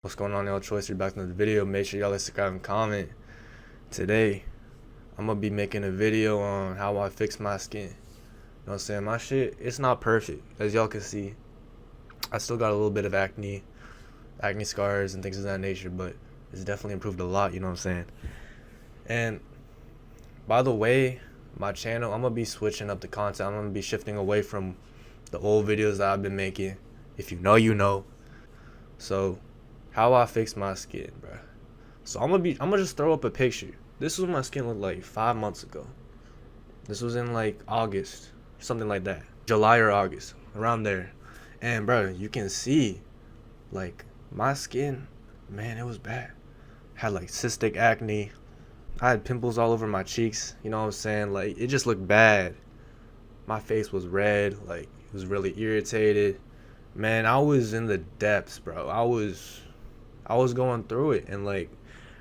What's going on, y'all? Choice, you're back in the video. Make sure y'all subscribe and comment. Today I'm gonna be making a video on how I fix my skin. You know what I'm saying? My shit, it's not perfect, as y'all can see. I still got a little bit of acne scars and things of that nature, but it's definitely improved a lot, you know what I'm saying? And by the way, my channel, I'm gonna be switching up the content. I'm gonna be shifting away from the old videos that I've been making. If you know, you know. So how I fix my skin, bro. So I'm gonna just throw up a picture. This is what my skin looked like 5 months ago. This was in like August, something like that, July or August, around there. And bro, you can see like my skin, man, it was bad. Had like cystic acne. I had pimples all over my cheeks. You know what I'm saying? Like it just looked bad. My face was red. Like it was really irritated. Man, I was in the depths, bro. I was going through it, and like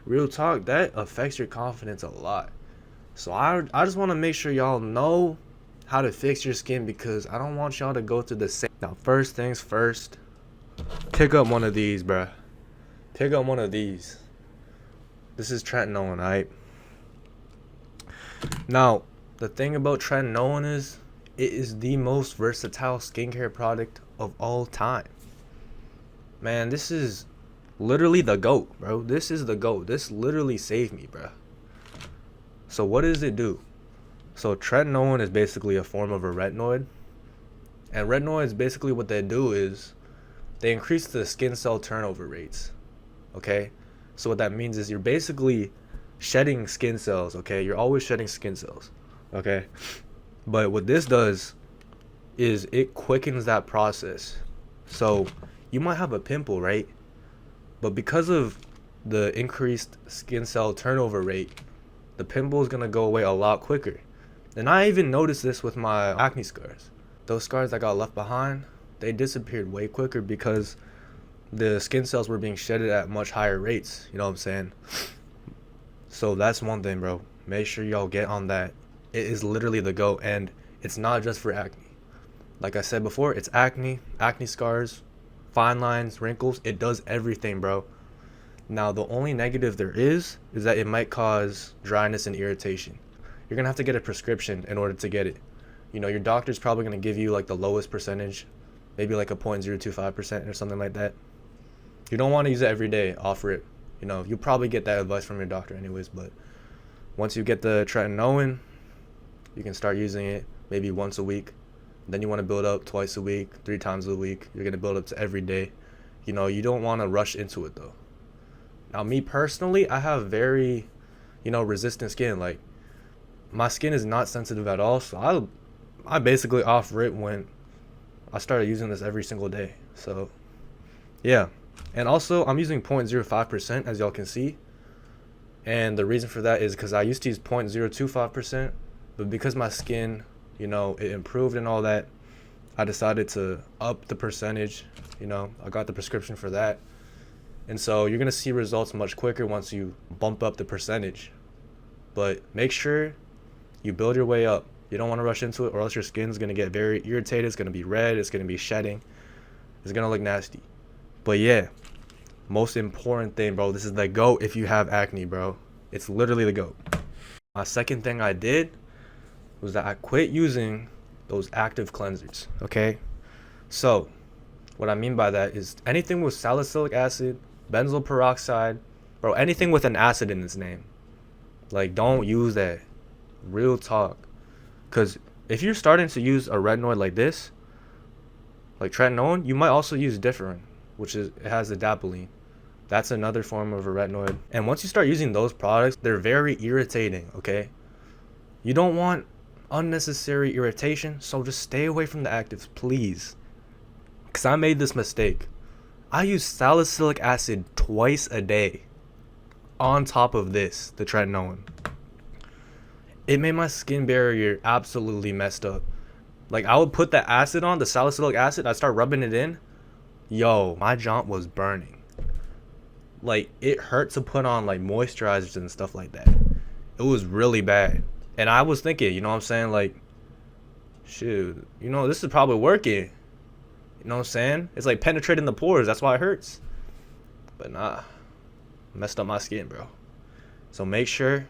real talk, that affects your confidence a lot. So I just want to make sure y'all know how to fix your skin, because I don't want y'all to go through the same. Now, first things first, pick up one of these, bruh. Pick up one of these. This is tretinoin, alright? Now, the thing about tretinoin is it is the most versatile skincare product of all time. Man, this is literally the GOAT, bro. This is the GOAT. This literally saved me, bro. So what does it do? So tretinoin is basically a form of a retinoid. And retinoids, basically what they do is they increase the skin cell turnover rates. Okay? So what that means is you're basically shedding skin cells, okay? You're always shedding skin cells. Okay? But what this does is it quickens that process. So you might have a pimple, right? But because of the increased skin cell turnover rate, the pimple is going to go away a lot quicker. And I even noticed this with my acne scars. Those scars that got left behind, they disappeared way quicker because the skin cells were being shedded at much higher rates. You know what I'm saying? So that's one thing, bro. Make sure y'all get on that. It is literally the GOAT, and it's not just for acne. Like I said before, it's acne scars, fine lines, wrinkles. It does everything, bro. Now, the only negative there is that it might cause dryness and irritation. You're going to have to get a prescription in order to get it. You know, your doctor's probably going to give you like the lowest percentage, maybe like a 0.025% or something like that. You don't want to use it every day, offer it. You know, you'll probably get that advice from your doctor anyways, but once you get the tretinoin, you can start using it maybe once a week. Then you want to build up twice a week, 3 times a week. You're going to build up to every day. You know, you don't want to rush into it though. Now, me personally, I have very, resistant skin. Like, my skin is not sensitive at all. So I basically offer it when I started using this every single day. So, yeah. And also, I'm using 0.05%, as y'all can see. And the reason for that is because I used to use 0.025%. But because my skin, it improved and all that, I decided to up the percentage. I got the prescription for that. And so you're going to see results much quicker once you bump up the percentage. But make sure you build your way up. You don't want to rush into it, or else your skin's going to get very irritated. It's going to be red. It's going to be shedding. It's going to look nasty. But yeah, most important thing, bro, this is the GOAT if you have acne, bro. It's literally the GOAT. My second thing I did was that I quit using those active cleansers, okay? So what I mean by that is anything with salicylic acid, benzoyl peroxide, bro, anything with an acid in its name, like, don't use that. Real talk. Because if you're starting to use a retinoid like this, like tretinoin, you might also use different, which is, it has the dapiline. That's another form of a retinoid. And once you start using those products, they're very irritating, okay? You don't want unnecessary irritation, so just stay away from the actives, please. Because I made this mistake. I use salicylic acid twice a day on top of this, the tretinoin. It made my skin barrier absolutely messed up. Like, I would put the acid on, the salicylic acid, I'd start rubbing it in. Yo, my junk was burning. Like, it hurt to put on like moisturizers and stuff like that. It was really bad. And I was thinking, you know what I'm saying? Like, shoot, this is probably working. You know what I'm saying? It's like penetrating the pores. That's why it hurts. But nah, messed up my skin, bro. So make sure,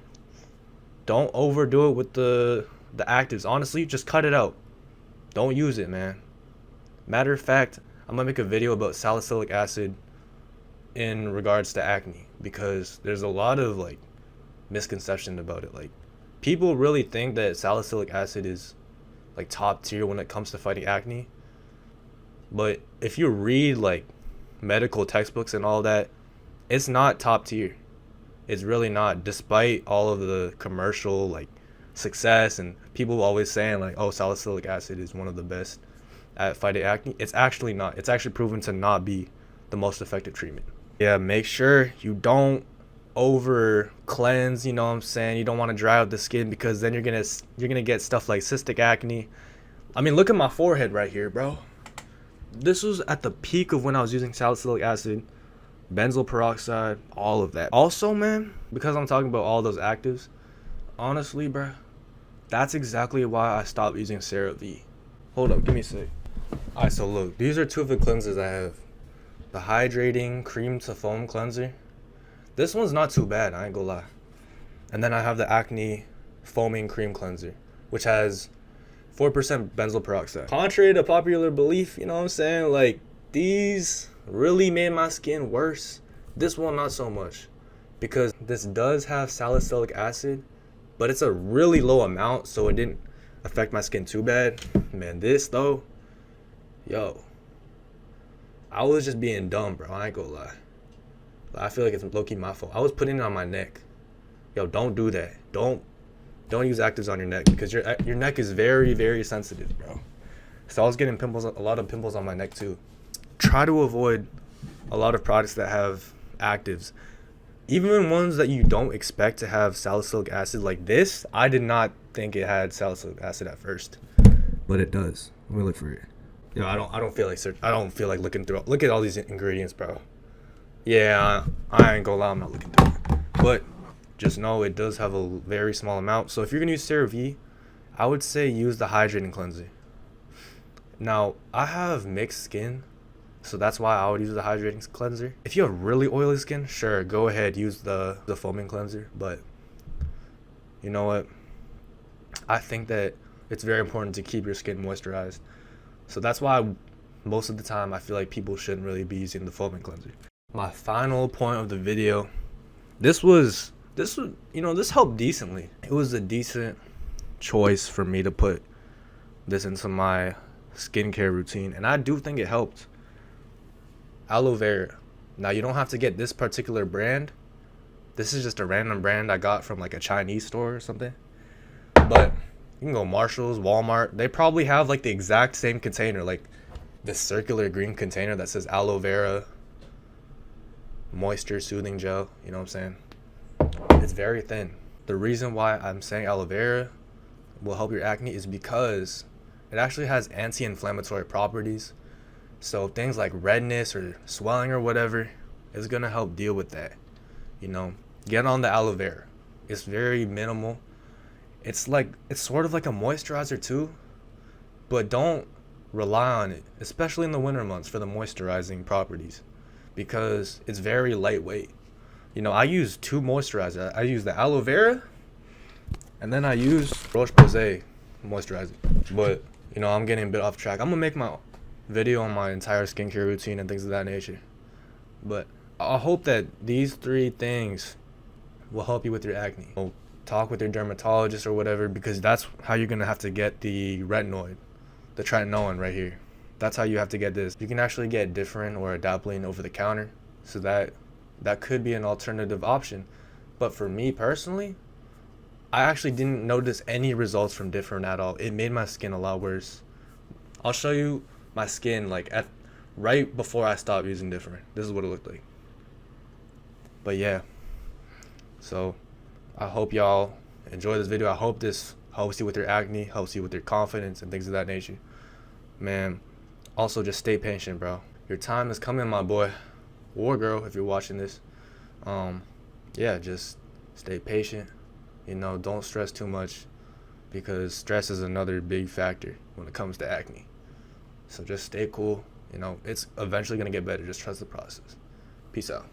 don't overdo it with the actives. Honestly, just cut it out. Don't use it, man. Matter of fact, I'm gonna make a video about salicylic acid in regards to acne, because there's a lot of like misconception about it. Like, people really think that salicylic acid is like top tier when it comes to fighting acne, but if you read like medical textbooks and all that, it's not top tier. It's really not, despite all of the commercial like success and people always saying like, oh, salicylic acid is one of the best at fighting acne. It's actually not. It's actually proven to not be the most effective treatment. Yeah, make sure you don't over cleanse, you know what I'm saying? You don't want to dry out the skin, because then you're gonna get stuff like cystic acne. I mean, look at my forehead right here, bro. This was at the peak of when I was using salicylic acid, benzoyl peroxide, all of that. Also, man, because I'm talking about all those actives, honestly, bro, that's exactly why I stopped using CeraVe. Hold up, give me a sec. Alright, so look, these are two of the cleansers I have. The hydrating cream to foam cleanser. This one's not too bad, I ain't gonna lie. And then I have the acne foaming cream cleanser, which has 4% benzoyl peroxide. Contrary to popular belief, you know what I'm saying? Like, these really made my skin worse. This one, not so much. Because this does have salicylic acid, but it's a really low amount, so it didn't affect my skin too bad. Man, this though, yo, I was just being dumb, bro. I ain't gonna lie. I feel like it's low-key my fault. I was putting it on my neck. Yo, don't do that. Don't use actives on your neck, because your neck is very, very sensitive, bro. So I was getting pimples, a lot of pimples on my neck too. Try to avoid a lot of products that have actives. Even ones that you don't expect to have salicylic acid, like this. I did not think it had salicylic acid at first, but it does. Let me look for it. Yo, I don't feel like looking through. Look at all these ingredients, bro. Yeah, I ain't gonna lie, I'm not looking through it. But just know it does have a very small amount. So if you're gonna use CeraVe, I would say use the hydrating cleanser. Now, I have mixed skin, so that's why I would use the hydrating cleanser. If you have really oily skin, sure, go ahead, use the foaming cleanser. But you know what? I think that it's very important to keep your skin moisturized. So that's why most of the time I feel like people shouldn't really be using the foaming cleanser. My final point of the video, this helped decently. It was a decent choice for me to put this into my skincare routine, and I do think it helped. Aloe vera. Now, you don't have to get this particular brand. This is just a random brand I got from like a Chinese store or something. But you can go Marshall's, Walmart. They probably have like the exact same container, like this circular green container that says aloe vera moisture soothing gel. You know what I'm saying? It's very thin. The reason why I'm saying aloe vera will help your acne is because it actually has anti-inflammatory properties. So things like redness or swelling or whatever is gonna help deal with that. You know, get on the aloe vera. It's very minimal. It's sort of like a moisturizer too, but don't rely on it, especially in the winter months, for the moisturizing properties, because it's very lightweight. You know, I use two moisturizers. I use the aloe vera, and then I use Roche-Posay moisturizer. But you know, I'm getting a bit off track. I'm gonna make my video on my entire skincare routine and things of that nature. But I hope that these 3 things will help you with your acne. So talk with your dermatologist or whatever, because that's how you're gonna have to get the retinoid, the tretinoin right here. That's how you have to get this. You can actually get Differin or Adapalene over the counter, so that could be an alternative option. But for me personally, I actually didn't notice any results from Differin at all. It made my skin a lot worse. I'll show you my skin like right before I stopped using Differin. This is what it looked like. But yeah, so I hope y'all enjoy this video. I hope this helps you with your acne, helps you with your confidence and things of that nature. Man, also just stay patient, bro. Your time is coming, my boy or girl, if you're watching this. Yeah, just stay patient. You know, don't stress too much, because stress is another big factor when it comes to acne. So just stay cool. You know, it's eventually gonna get better. Just trust the process. Peace out.